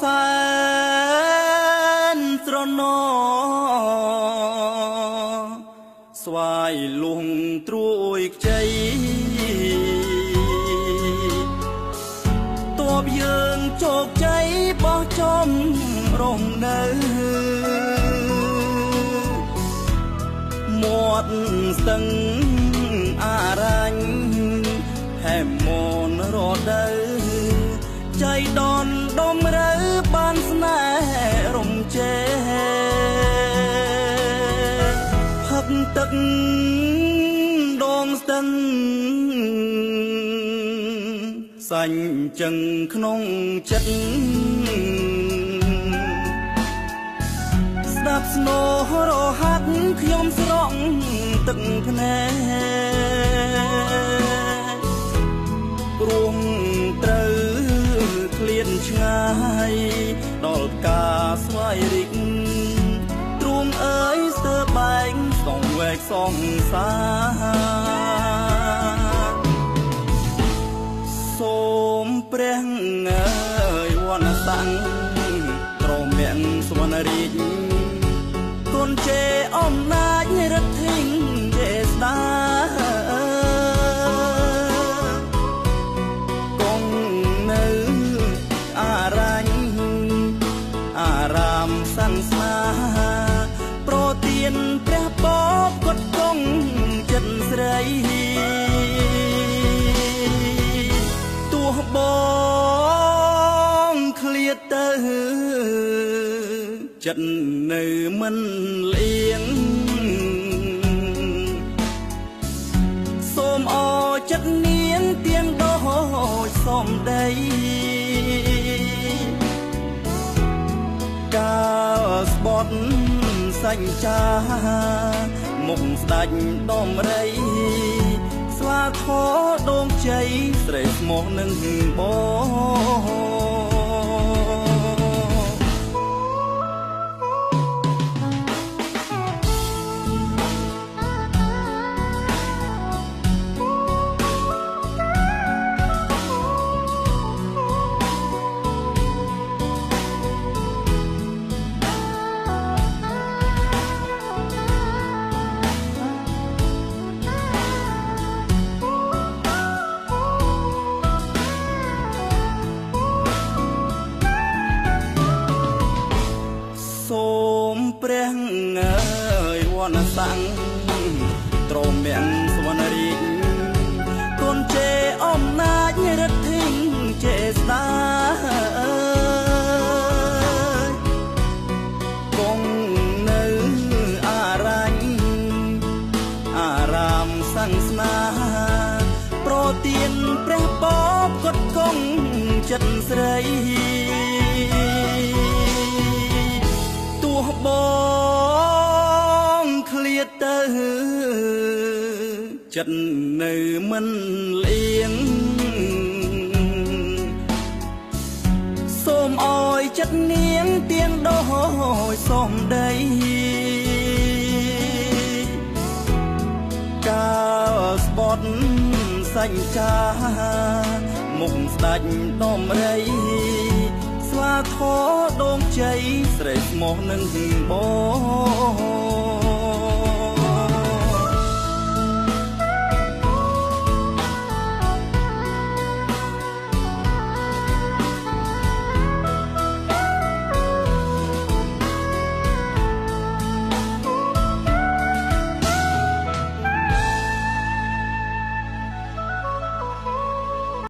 សែនស្រណោស្វាយលួងត្រួយខ្ចីតបយើងជោគជ័យបោះចំរងនៅមាត់ស្ទឹងអារ៉ាញ់ហែមមនរដូវใจដនដំរើបានស្នេហ៍រំជែផឹកទឹកដងស្ទឹងសាញ់ចឹងក្នុងចិត្តស្ដាប់ស្នូរហាត់ខ្ញុំស្រង់ទឹកភ្នែកព្រោះត្រូវឃ្លានឆ្ងាយដល់ការស្វ័យរិកទ្រូងអើយស្ទើបែកសងវែកសងសាសូមព្រះអើយវណ្ណសាំងត្រមាំងសវណ្ណរាជគុណជេអំណាចរដ្ឋធិញចេស្តាគង់នៅអារ៉ាញ់អារាមសាំងស្នាប្រទានព្រះបបកត់គង់ចិត្តស្រីទោះបងឃ្លាតទៅចិត្តនៅមិនលៀងសូមអរចិត្តនាងទៀងដូចសំដីកាលស្បត់សាច់ចាមុខស្ដាច់ដំរីស្វាខដងជ័យស្រេកស្មោះនឹងបងសូមព្រះអើយវណ្ណសាំងត្រមាំងសវណ្ណរាជគុណជេអំណាចរដ្ឋធិញចេស្តាគង់នៅអារ៉ាញ់អារាមសាំងស្នាប្រទានព្រះបបកត់គង់ចិត្តស្រីបងឃ្លាតទៅចិត្តនៅមិនលៀងសូមអរចិត្តនាងទៀងដូចសំដីកាលស្បត់សាច់ចាមុខស្ដាច់ដំរីស្វាខដងជ័យស្រេកស្មោះនឹងបង